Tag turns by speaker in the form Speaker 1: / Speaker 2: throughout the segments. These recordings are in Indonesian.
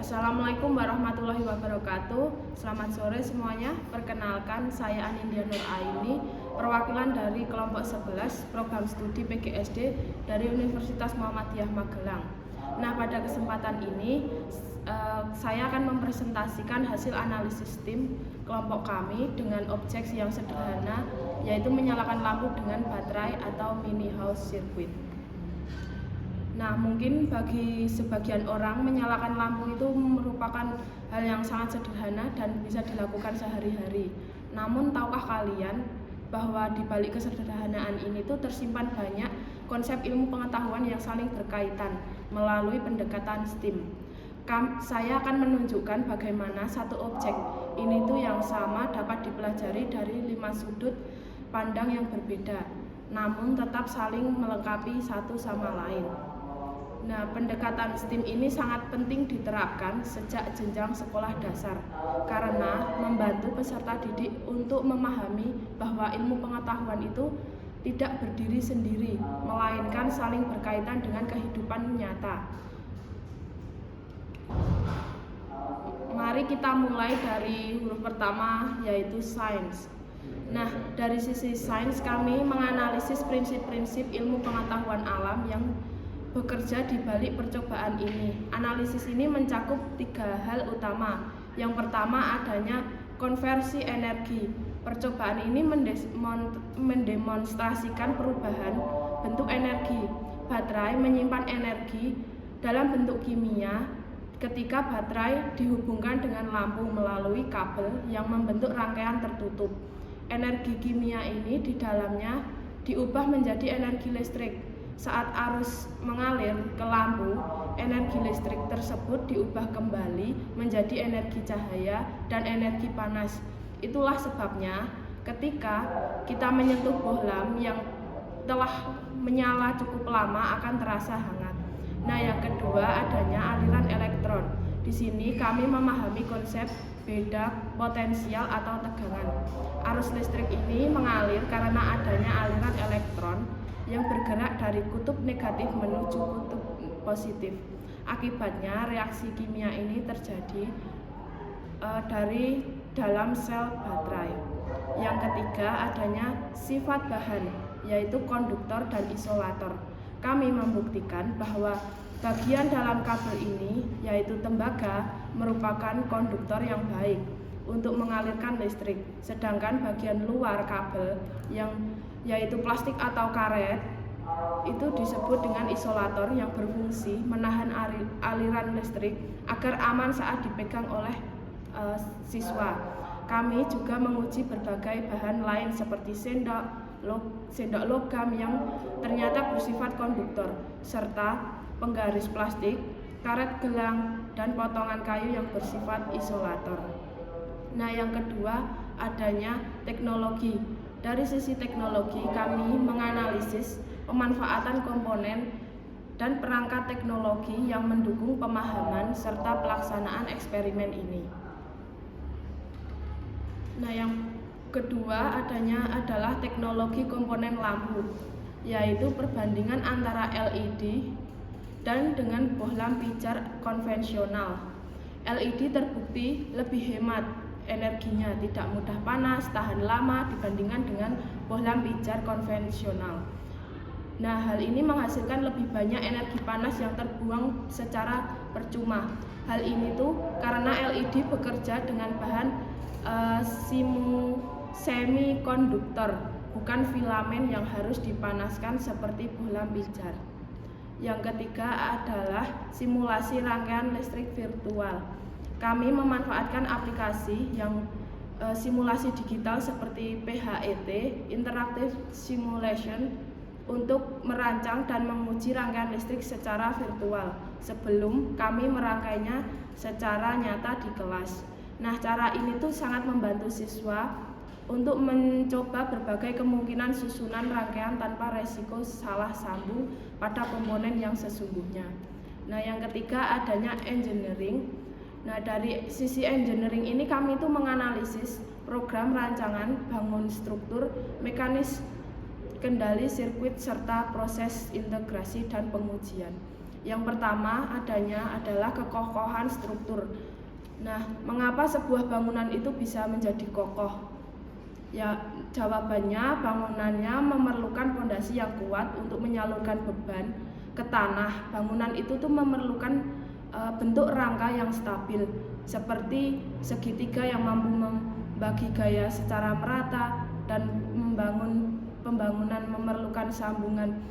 Speaker 1: Assalamualaikum warahmatullahi wabarakatuh. Selamat sore semuanya. Perkenalkan, saya Anindya Nur Aini, perwakilan dari kelompok 11 program studi PGSD dari Universitas Muhammadiyah Magelang. Nah, pada kesempatan ini saya akan mempresentasikan hasil analisis tim kelompok kami dengan objek yang sederhana, yaitu menyalakan lampu dengan baterai atau mini house circuit. Nah, mungkin bagi sebagian orang menyalakan lampu itu merupakan hal yang sangat sederhana dan bisa dilakukan sehari-hari. Namun, tahukah kalian bahwa di balik kesederhanaan ini tuh tersimpan banyak konsep ilmu pengetahuan yang saling berkaitan melalui pendekatan STEAM. Saya akan menunjukkan bagaimana satu objek ini tuh yang sama dapat dipelajari dari 5 sudut pandang yang berbeda, namun tetap saling melengkapi satu sama lain. Nah, pendekatan STEAM ini sangat penting diterapkan sejak jenjang sekolah dasar karena membantu peserta didik untuk memahami bahwa ilmu pengetahuan itu tidak berdiri sendiri, melainkan saling berkaitan dengan kehidupan nyata. Mari kita mulai dari huruf pertama, yaitu sains. Nah, dari sisi sains kami menganalisis prinsip-prinsip ilmu pengetahuan alam yang bekerja di balik percobaan ini. Analisis ini mencakup 3 hal utama. Yang pertama adanya konversi energi. Percobaan ini mendemonstrasikan perubahan bentuk energi. Baterai menyimpan energi dalam bentuk kimia ketika baterai dihubungkan dengan lampu melalui kabel yang membentuk rangkaian tertutup. Energi kimia ini di dalamnya diubah menjadi energi listrik. Saat arus mengalir ke lampu, energi listrik tersebut diubah kembali menjadi energi cahaya dan energi panas. Itulah sebabnya ketika kita menyentuh bohlam yang telah menyala cukup lama akan terasa hangat. Nah, yang kedua adanya aliran elektron. Di sini kami memahami konsep beda potensial atau tegangan. Arus listrik ini mengalir karena adanya aliran elektron yang bergerak dari kutub negatif menuju kutub positif. Akibatnya reaksi kimia ini terjadi dari dalam sel baterai. Yang ketiga adanya sifat bahan, yaitu konduktor dan isolator. Kami membuktikan bahwa bagian dalam kabel ini, yaitu tembaga, merupakan konduktor yang baik untuk mengalirkan listrik, sedangkan bagian luar kabel yaitu plastik atau karet itu disebut dengan isolator yang berfungsi menahan aliran listrik agar aman saat dipegang oleh siswa. Kami juga menguji berbagai bahan lain seperti sendok logam yang ternyata bersifat konduktor, serta penggaris plastik, karet gelang, dan potongan kayu yang bersifat isolator. Nah, yang kedua adanya teknologi. Dari sisi teknologi, kami menganalisis pemanfaatan komponen dan perangkat teknologi yang mendukung pemahaman serta pelaksanaan eksperimen ini. Nah, yang kedua adalah teknologi komponen lampu, yaitu perbandingan antara LED dan dengan bohlam pijar konvensional. LED terbukti lebih hemat energinya, tidak mudah panas, tahan lama dibandingkan dengan bohlam pijar konvensional. Nah, hal ini menghasilkan lebih banyak energi panas yang terbuang secara percuma. Hal ini tuh karena LED bekerja dengan bahan semikonduktor, bukan filamen yang harus dipanaskan seperti bohlam pijar. Yang ketiga adalah simulasi rangkaian listrik virtual. Kami memanfaatkan aplikasi yang simulasi digital seperti PHET, Interactive Simulation, untuk merancang dan menguji rangkaian listrik secara virtual sebelum kami merangkainya secara nyata di kelas. Nah, cara ini tuh sangat membantu siswa untuk mencoba berbagai kemungkinan susunan rangkaian tanpa resiko salah sambung pada komponen yang sesungguhnya. Nah, yang ketiga adanya engineering. Nah, dari sisi engineering ini kami itu menganalisis program rancangan, bangun struktur, mekanis kendali sirkuit serta proses integrasi dan pengujian. Yang pertama adalah kekokohan struktur. Nah, mengapa sebuah bangunan itu bisa menjadi kokoh? Ya, jawabannya bangunannya memerlukan fondasi yang kuat untuk menyalurkan beban ke tanah. Bangunan itu tuh memerlukan bentuk rangka yang stabil, seperti segitiga yang mampu membagi gaya secara merata, dan pembangunan memerlukan sambungan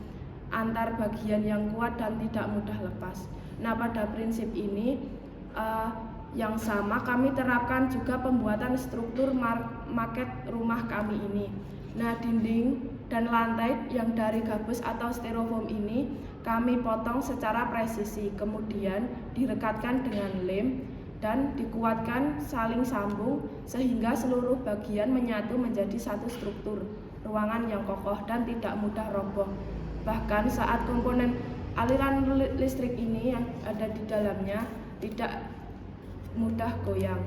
Speaker 1: antar bagian yang kuat dan tidak mudah lepas. Nah, pada prinsip ini yang sama kami terapkan juga pembuatan struktur maket rumah kami ini. Nah, dinding dan lantai yang dari gabus atau styrofoam ini kami potong secara presisi, kemudian direkatkan dengan lem dan dikuatkan saling sambung sehingga seluruh bagian menyatu menjadi satu struktur ruangan yang kokoh dan tidak mudah roboh. Bahkan saat komponen aliran listrik ini yang ada di dalamnya tidak mudah goyang.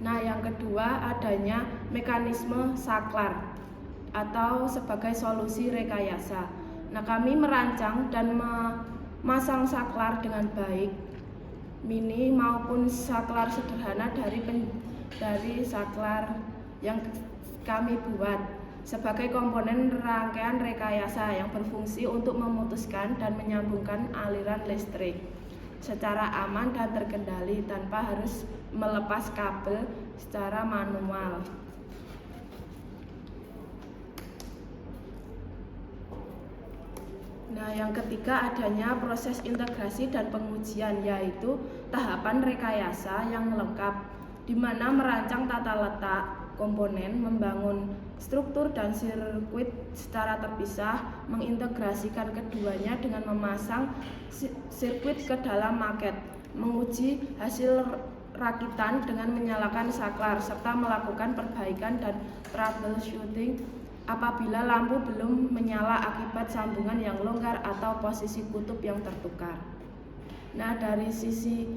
Speaker 1: Nah, yang kedua adanya mekanisme saklar atau sebagai solusi rekayasa. Nah, kami merancang dan memasang saklar dengan baik, mini maupun saklar sederhana dari saklar yang kami buat sebagai komponen rangkaian rekayasa yang berfungsi untuk memutuskan dan menyambungkan aliran listrik secara aman dan terkendali tanpa harus melepas kabel secara manual. Nah, yang ketiga adanya proses integrasi dan pengujian, yaitu tahapan rekayasa yang lengkap, di mana merancang tata letak komponen, membangun struktur dan sirkuit secara terpisah, mengintegrasikan keduanya dengan memasang sirkuit ke dalam maket, menguji hasil rakitan dengan menyalakan saklar, serta melakukan perbaikan dan troubleshooting apabila lampu belum menyala akibat sambungan yang longgar atau posisi kutub yang tertukar. Nah, dari sisi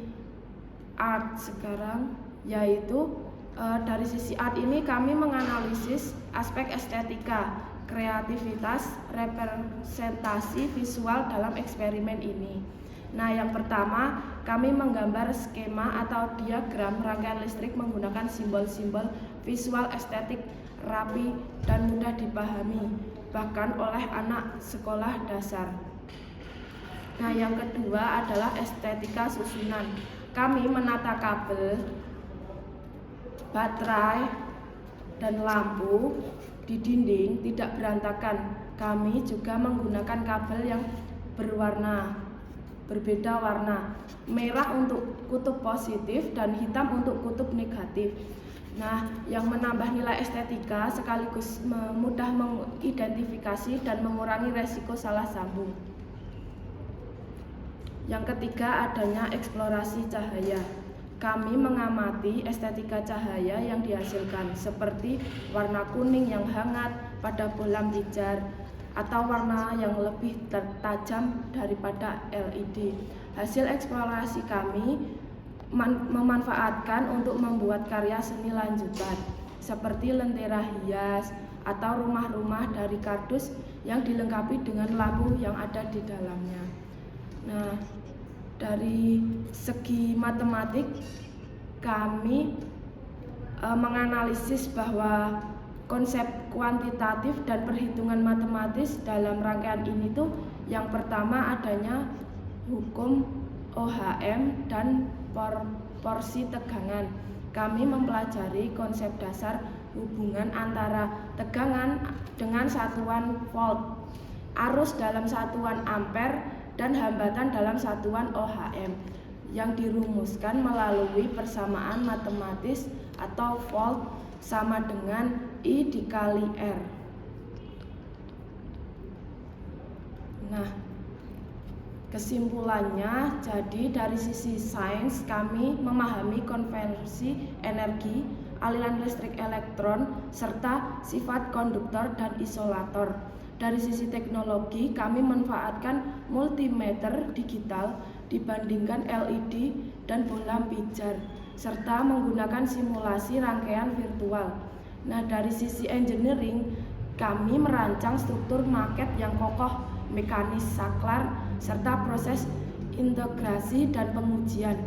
Speaker 1: art sekarang, yaitu dari sisi art ini kami menganalisis aspek estetika, kreativitas, representasi visual dalam eksperimen ini. Nah, yang pertama kami menggambar skema atau diagram rangkaian listrik menggunakan simbol-simbol visual estetik rapi dan mudah dipahami bahkan oleh anak sekolah dasar. Nah, yang kedua adalah estetika susunan. Kami menata kabel, baterai, dan lampu di dinding tidak berantakan. Kami juga menggunakan kabel yang berbeda warna, merah untuk kutub positif dan hitam untuk kutub negatif. Nah, yang menambah nilai estetika sekaligus mudah mengidentifikasi dan mengurangi resiko salah sambung. Yang ketiga adanya eksplorasi cahaya. Kami mengamati estetika cahaya yang dihasilkan, seperti warna kuning yang hangat pada bohlam pijar atau warna yang lebih tajam daripada LED. Hasil eksplorasi kami memanfaatkan untuk membuat karya seni lanjutan, seperti lentera hias atau rumah-rumah dari kardus yang dilengkapi dengan lampu yang ada di dalamnya. Nah, dari segi matematik kami menganalisis bahwa konsep kuantitatif dan perhitungan matematis dalam rangkaian ini tuh yang pertama adanya hukum OHM dan porsi tegangan. Kami mempelajari konsep dasar hubungan antara tegangan dengan satuan volt, arus dalam satuan ampere, dan hambatan dalam satuan OHM yang dirumuskan melalui persamaan matematis atau volt sama dengan I dikali R. Nah, kesimpulannya, jadi dari sisi sains kami memahami konversi energi, aliran listrik elektron, serta sifat konduktor dan isolator. Dari sisi teknologi kami memanfaatkan multimeter digital dibandingkan LED dan bohlam pijar, serta menggunakan simulasi rangkaian virtual. Nah, dari sisi engineering kami merancang struktur maket yang kokoh, mekanis saklar, serta proses integrasi dan pengujian.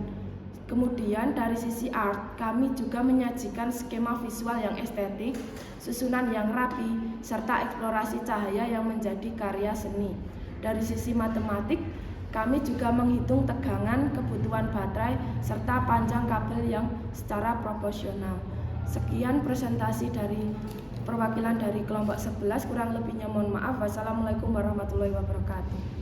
Speaker 1: Kemudian dari sisi art, kami juga menyajikan skema visual yang estetik, susunan yang rapi, serta eksplorasi cahaya yang menjadi karya seni. Dari sisi matematik, kami juga menghitung tegangan, kebutuhan baterai, serta panjang kabel yang secara proporsional. Sekian presentasi dari perwakilan dari kelompok 11, kurang lebihnya mohon maaf. Wassalamualaikum warahmatullahi wabarakatuh.